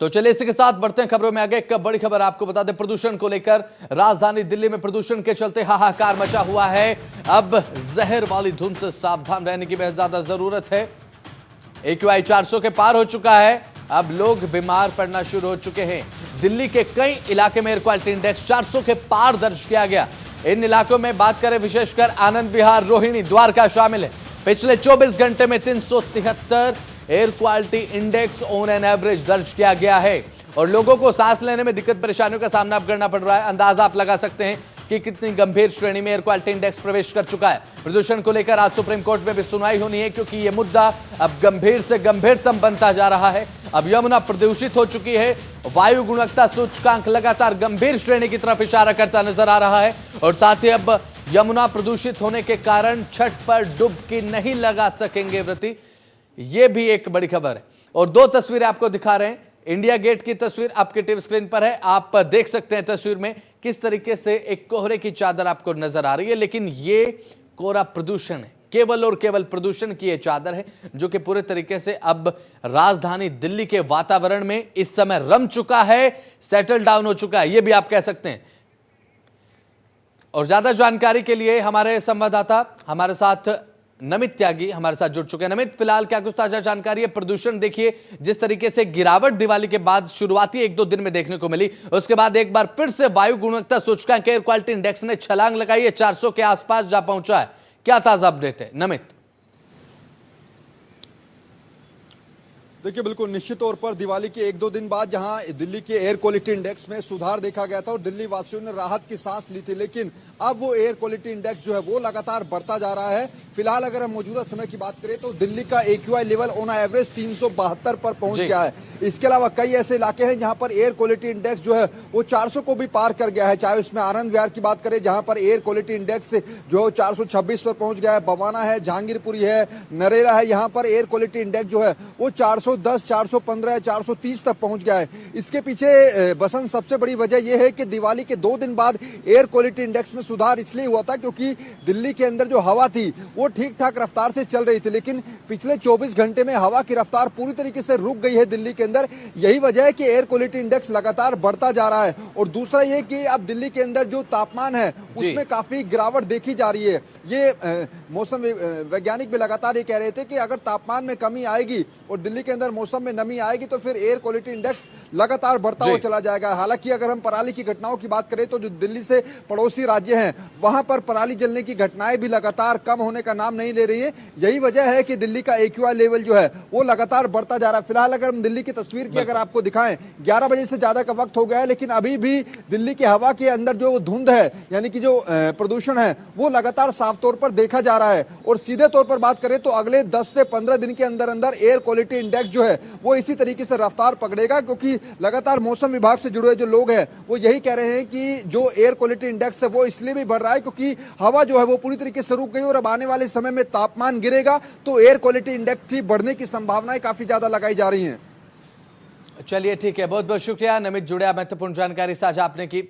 तो चलिए इसी के साथ बढ़ते हैं खबरों में आगे। एक बड़ी खबर आपको बता दें, प्रदूषण को लेकर राजधानी दिल्ली में प्रदूषण के चलते हाहाकार मचा हुआ है। अब जहर वाली धुंध से सावधान रहने की बेहद ज्यादा जरूरत है। AQI 400 के पार हो चुका है। अब लोग बीमार पड़ना शुरू हो चुके हैं। दिल्ली के कई इलाके में एयर क्वालिटी इंडेक्स 400 के पार दर्ज किया गया। इन इलाकों में बात करें, विशेषकर आनंद विहार, रोहिणी, द्वारका शामिल है। पिछले 24 घंटे में 373 air quality index on an average दर्ज किया गया है और लोगों को सांस लेने में दिक्कत परेशानियों का सामना करना पड़ रहा है। अंदाजा आप लगा सकते हैं कि कितनी गंभीर श्रेणी में एयर क्वालिटी इंडेक्स प्रवेश कर चुका है। प्रदूषण को लेकर आज सुप्रीम कोर्ट में भी सुनवाई होनी है, क्योंकि यह मुद्दा अब गंभीर से गंभीरतम बनता जा रहा है। अब यमुना प्रदूषित हो चुकी है। वायु गुणवत्ता सूचकांक लगातार गंभीर श्रेणी की तरफ इशारा करता नजर आ रहा है और साथ ही अब यमुना प्रदूषित होने के कारण छठ पर डुबकी नहीं लगा सकेंगे व्रती। यह भी एक बड़ी खबर है। और दो तस्वीरें आपको दिखा रहे हैं। इंडिया गेट की तस्वीर आपके टीवी स्क्रीन पर है। आप देख सकते हैं तस्वीर में किस तरीके से एक कोहरे की चादर आपको नजर आ रही है, लेकिन ये कोहरा प्रदूषण है। केवल और केवल प्रदूषण की यह चादर है जो कि पूरे तरीके से अब राजधानी दिल्ली के वातावरण में इस समय रम चुका है, सेटल डाउन हो चुका है, यह भी आप कह सकते हैं। और ज्यादा जानकारी के लिए हमारे संवाददाता हमारे साथ नमित त्यागी हमारे साथ जुड़ चुके हैं। नमित, फिलहाल क्या कुछ ताजा जानकारी है? प्रदूषण देखिए जिस तरीके से गिरावट दिवाली के बाद शुरुआती 1-2 दिन में देखने को मिली, उसके बाद एक बार फिर से वायु गुणवत्ता सूचकांक एयर क्वालिटी इंडेक्स ने छलांग लगाई है, 400 के आसपास जा पहुंचा है। क्या ताजा अपडेट है नमित? देखिए, बिल्कुल निश्चित तौर पर दिवाली के 1-2 दिन बाद जहां दिल्ली के एयर क्वालिटी इंडेक्स में सुधार देखा गया था और दिल्ली वासियों ने राहत की सांस ली थी, लेकिन अब वो एयर क्वालिटी इंडेक्स जो है वो लगातार बढ़ता जा रहा है। फिलहाल अगर हम मौजूदा समय की बात करें तो दिल्ली का AQI लेवल ऑन एवरेज 372 पर पहुंच गया है। इसके अलावा कई ऐसे इलाके हैं जहां पर एयर क्वालिटी इंडेक्स जो है वो 400 को भी पार कर गया है। चाहे उसमें आनंद विहार की बात करें जहां पर एयर क्वालिटी इंडेक्स जो 426 पर पहुंच गया है, बवाना है, जहांगीरपुरी है, नरेला है, यहाँ पर एयर क्वालिटी इंडेक्स जो है वो 410, 415, 430 तक पहुंच गया है। इसके पीछे बसंत सबसे बड़ी वजह यह है कि दिवाली के 2 दिन बाद एयर क्वालिटी इंडेक्स में सुधार इसलिए हुआ था क्योंकि दिल्ली के अंदर जो हवा थी वो ठीक ठाक रफ्तार से चल रही थी, लेकिन पिछले 24 घंटे में हवा की रफ्तार पूरी तरीके से रुक गई है दिल्ली के अंदर। यही वजह है कि एयर क्वालिटी इंडेक्स लगातार बढ़ता जा रहा है। और दूसरा ये कि अब दिल्ली के अंदर जो तापमान है उसमें काफी गिरावट देखी जा रही है। ये मौसम वैज्ञानिक भी लगातार ये कह रहे थे कि अगर तापमान में कमी आएगी और दिल्ली के अंदर मौसम में नमी आएगी तो फिर एयर क्वालिटी इंडेक्स लगातार बढ़ता हुआ चला जाएगा। हालांकि अगर हम पराली की घटनाओं की बात करें तो जो दिल्ली से पड़ोसी राज्य हैं वहां पर पराली जलने की घटनाएं भी लगातार कम होने का नाम नहीं ले रही है। यही वजह है कि दिल्ली का AQI लेवल जो है वो लगातार बढ़ता जा रहा है। फिलहाल अगर हम दिल्ली की तस्वीर की अगर आपको दिखाएं, 11 बजे से ज्यादा का वक्त हो गया है, लेकिन अभी भी दिल्ली की हवा के अंदर जो धुंध है यानी कि जो प्रदूषण है वो लगातार साफ तौर पर देखा जा रहा है। और सीधे तौर पर बात करें तो अगले 10 से 15 दिन के अंदर अंदर एयर क्वालिटी इंडेक्स जो है वो इसी तरीके से रफ्तार पकड़ेगा, क्योंकि लगातार मौसम विभाग से जुड़े जो लोग हैं वो यही कह रहे हैं कि जो एयर क्वालिटी इंडेक्स है वो इसलिए भी बढ़ रहा है क्योंकि हवा जो है वो पूरी तरीके से रुक गई और अब आने वाले समय में तापमान गिरेगा तो एयर क्वालिटी इंडेक्स की बढ़ने की संभावनाएं काफी ज्यादा लगाई जा रही हैं। चलिए ठीक है, बहुत बहुत शुक्रिया नमित, जुड़े महत्वपूर्ण जानकारी साझा आपने की।